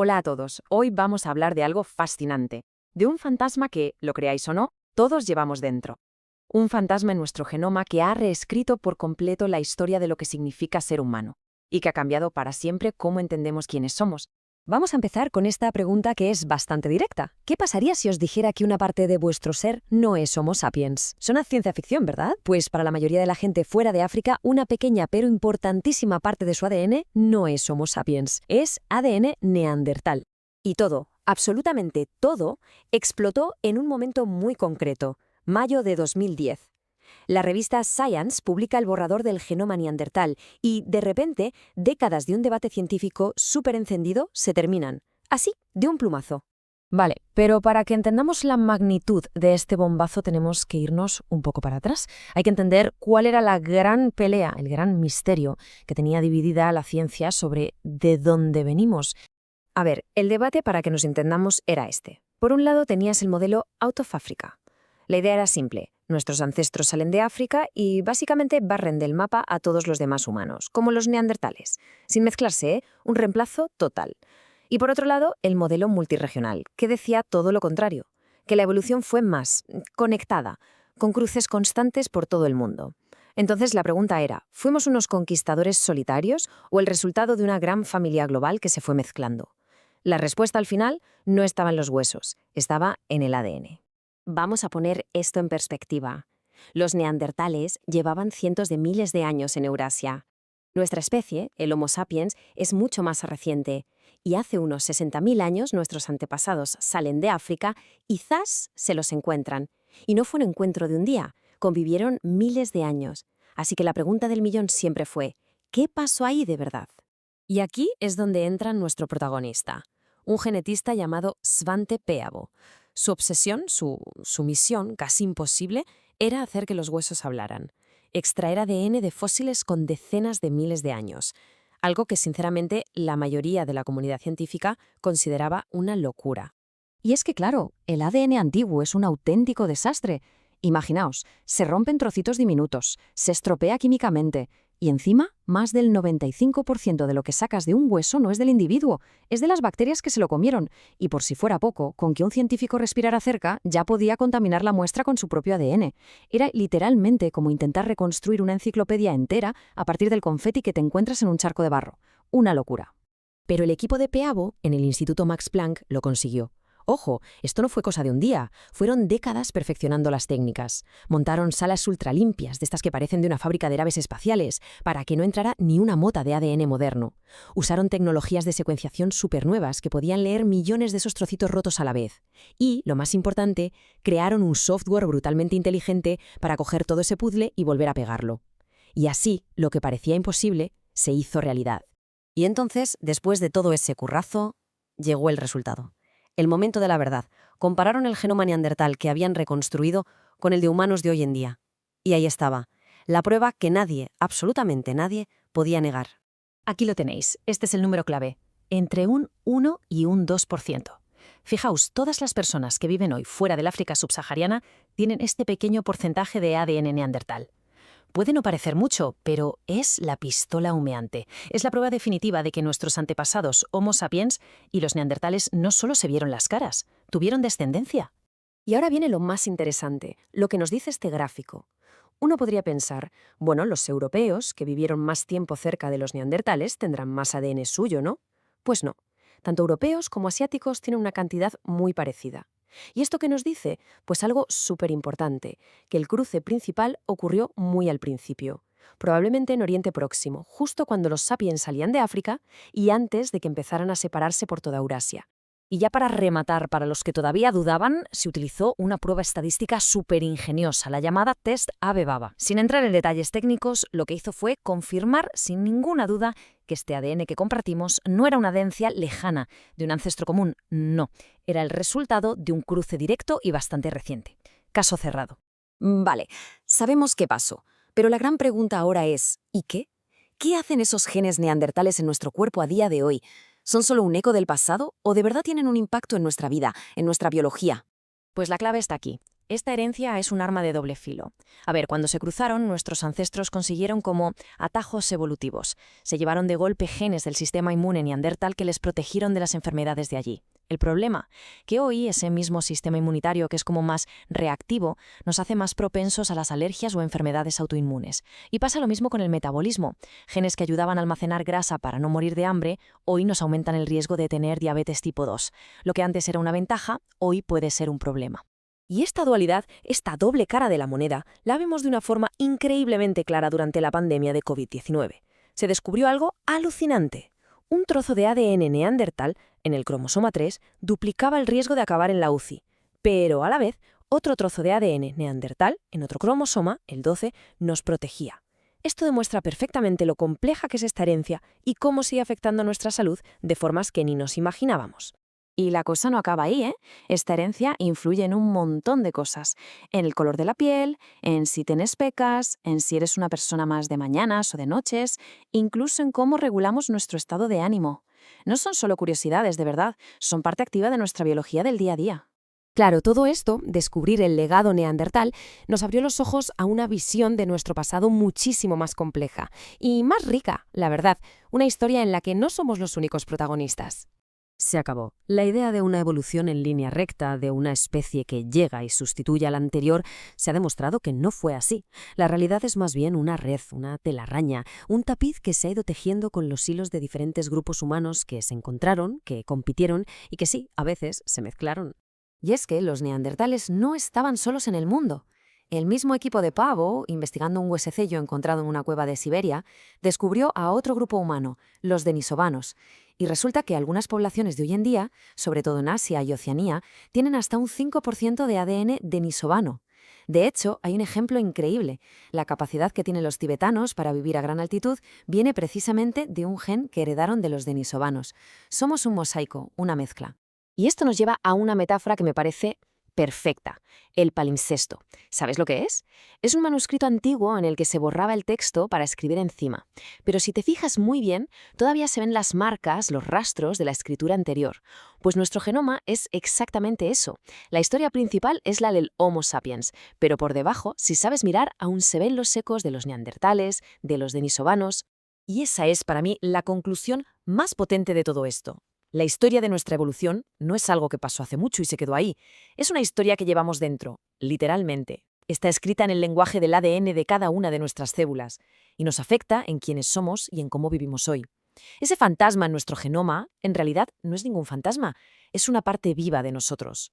Hola a todos, hoy vamos a hablar de algo fascinante, de un fantasma que, lo creáis o no, todos llevamos dentro. Un fantasma en nuestro genoma que ha reescrito por completo la historia de lo que significa ser humano, y que ha cambiado para siempre cómo entendemos quiénes somos. Vamos a empezar con esta pregunta que es bastante directa. ¿Qué pasaría si os dijera que una parte de vuestro ser no es Homo sapiens? Suena ciencia ficción, ¿verdad? Pues para la mayoría de la gente fuera de África, una pequeña pero importantísima parte de su ADN no es Homo sapiens, es ADN neandertal. Y todo, absolutamente todo, explotó en un momento muy concreto, mayo de 2010. La revista Science publica el borrador del genoma neandertal y, de repente, décadas de un debate científico súper encendido se terminan. Así, de un plumazo. Vale, pero para que entendamos la magnitud de este bombazo tenemos que irnos un poco para atrás. Hay que entender cuál era la gran pelea, el gran misterio que tenía dividida la ciencia sobre de dónde venimos. A ver, el debate, para que nos entendamos, era este. Por un lado tenías el modelo Out of Africa. La idea era simple. Nuestros ancestros salen de África y básicamente barren del mapa a todos los demás humanos, como los neandertales. Sin mezclarse, ¿eh? Un reemplazo total. Y por otro lado, el modelo multirregional, que decía todo lo contrario, que la evolución fue más conectada, con cruces constantes por todo el mundo. Entonces la pregunta era, ¿fuimos unos conquistadores solitarios o el resultado de una gran familia global que se fue mezclando? La respuesta al final no estaba en los huesos, estaba en el ADN. Vamos a poner esto en perspectiva. Los neandertales llevaban cientos de miles de años en Eurasia. Nuestra especie, el Homo sapiens, es mucho más reciente, y hace unos 60.000 años nuestros antepasados salen de África y ¡zas! Se los encuentran. Y no fue un encuentro de un día, convivieron miles de años. Así que la pregunta del millón siempre fue, ¿qué pasó ahí de verdad? Y aquí es donde entra nuestro protagonista, un genetista llamado Svante Pääbo. Su obsesión, su misión, casi imposible, era hacer que los huesos hablaran. Extraer ADN de fósiles con decenas de miles de años. Algo que, sinceramente, la mayoría de la comunidad científica consideraba una locura. Y es que, claro, el ADN antiguo es un auténtico desastre. Imaginaos, se rompen trocitos diminutos, se estropea químicamente, y encima, más del 95% de lo que sacas de un hueso no es del individuo, es de las bacterias que se lo comieron. Y por si fuera poco, con que un científico respirara cerca, ya podía contaminar la muestra con su propio ADN. Era literalmente como intentar reconstruir una enciclopedia entera a partir del confeti que te encuentras en un charco de barro. Una locura. Pero el equipo de Pääbo, en el Instituto Max Planck, lo consiguió. Ojo, esto no fue cosa de un día, fueron décadas perfeccionando las técnicas. Montaron salas ultralimpias, de estas que parecen de una fábrica de naves espaciales, para que no entrara ni una mota de ADN moderno. Usaron tecnologías de secuenciación supernuevas que podían leer millones de esos trocitos rotos a la vez. Y, lo más importante, crearon un software brutalmente inteligente para coger todo ese puzzle y volver a pegarlo. Y así, lo que parecía imposible, se hizo realidad. Y entonces, después de todo ese currazo, llegó el resultado. El momento de la verdad. Compararon el genoma neandertal que habían reconstruido con el de humanos de hoy en día. Y ahí estaba, la prueba que nadie, absolutamente nadie, podía negar. Aquí lo tenéis, este es el número clave, entre un 1 y un 2%. Fijaos, todas las personas que viven hoy fuera del África subsahariana tienen este pequeño porcentaje de ADN neandertal. Puede no parecer mucho, pero es la pistola humeante. Es la prueba definitiva de que nuestros antepasados Homo sapiens y los neandertales no solo se vieron las caras, tuvieron descendencia. Y ahora viene lo más interesante, lo que nos dice este gráfico. Uno podría pensar, bueno, los europeos, que vivieron más tiempo cerca de los neandertales, tendrán más ADN suyo, ¿no? Pues no. Tanto europeos como asiáticos tienen una cantidad muy parecida. ¿Y esto qué nos dice? Pues algo súper importante, que el cruce principal ocurrió muy al principio, probablemente en Oriente Próximo, justo cuando los sapiens salían de África y antes de que empezaran a separarse por toda Eurasia. Y ya para rematar, para los que todavía dudaban, se utilizó una prueba estadística súper ingeniosa, la llamada Test Abe-Baba. Sin entrar en detalles técnicos, lo que hizo fue confirmar sin ninguna duda que este ADN que compartimos no era una herencia lejana de un ancestro común, no. Era el resultado de un cruce directo y bastante reciente. Caso cerrado. Vale, sabemos qué pasó, pero la gran pregunta ahora es, ¿y qué? ¿Qué hacen esos genes neandertales en nuestro cuerpo a día de hoy? ¿Son solo un eco del pasado o de verdad tienen un impacto en nuestra vida, en nuestra biología? Pues la clave está aquí. Esta herencia es un arma de doble filo. A ver, cuando se cruzaron, nuestros ancestros consiguieron como atajos evolutivos. Se llevaron de golpe genes del sistema inmune neandertal que les protegieron de las enfermedades de allí. El problema, que hoy ese mismo sistema inmunitario, que es como más reactivo, nos hace más propensos a las alergias o enfermedades autoinmunes. Y pasa lo mismo con el metabolismo. Genes que ayudaban a almacenar grasa para no morir de hambre, hoy nos aumentan el riesgo de tener diabetes tipo 2. Lo que antes era una ventaja, hoy puede ser un problema. Y esta dualidad, esta doble cara de la moneda, la vemos de una forma increíblemente clara durante la pandemia de COVID-19. Se descubrió algo alucinante. Un trozo de ADN neandertal, en el cromosoma 3, duplicaba el riesgo de acabar en la UCI. Pero a la vez, otro trozo de ADN neandertal, en otro cromosoma, el 12, nos protegía. Esto demuestra perfectamente lo compleja que es esta herencia y cómo sigue afectando nuestra salud de formas que ni nos imaginábamos. Y la cosa no acaba ahí, ¿eh? Esta herencia influye en un montón de cosas. En el color de la piel, en si tienes pecas, en si eres una persona más de mañanas o de noches, incluso en cómo regulamos nuestro estado de ánimo. No son solo curiosidades, de verdad, son parte activa de nuestra biología del día a día. Claro, todo esto, descubrir el legado neandertal, nos abrió los ojos a una visión de nuestro pasado muchísimo más compleja y más rica, la verdad, una historia en la que no somos los únicos protagonistas. Se acabó. La idea de una evolución en línea recta, de una especie que llega y sustituye a la anterior, se ha demostrado que no fue así. La realidad es más bien una red, una telaraña, un tapiz que se ha ido tejiendo con los hilos de diferentes grupos humanos que se encontraron, que compitieron y que sí, a veces se mezclaron. Y es que los neandertales no estaban solos en el mundo. El mismo equipo de Pavo, investigando un huesecello encontrado en una cueva de Siberia, descubrió a otro grupo humano, los denisovanos. Y resulta que algunas poblaciones de hoy en día, sobre todo en Asia y Oceanía, tienen hasta un 5% de ADN denisovano. De hecho, hay un ejemplo increíble. La capacidad que tienen los tibetanos para vivir a gran altitud viene precisamente de un gen que heredaron de los denisovanos. Somos un mosaico, una mezcla. Y esto nos lleva a una metáfora que me parece perfecta, el palimpsesto. ¿Sabes lo que es? Es un manuscrito antiguo en el que se borraba el texto para escribir encima. Pero si te fijas muy bien, todavía se ven las marcas, los rastros de la escritura anterior. Pues nuestro genoma es exactamente eso. La historia principal es la del Homo sapiens, pero por debajo, si sabes mirar, aún se ven los ecos de los neandertales, de los denisovanos. Y esa es para mí la conclusión más potente de todo esto. La historia de nuestra evolución no es algo que pasó hace mucho y se quedó ahí. Es una historia que llevamos dentro, literalmente. Está escrita en el lenguaje del ADN de cada una de nuestras células y nos afecta en quiénes somos y en cómo vivimos hoy. Ese fantasma en nuestro genoma, en realidad, no es ningún fantasma, es una parte viva de nosotros.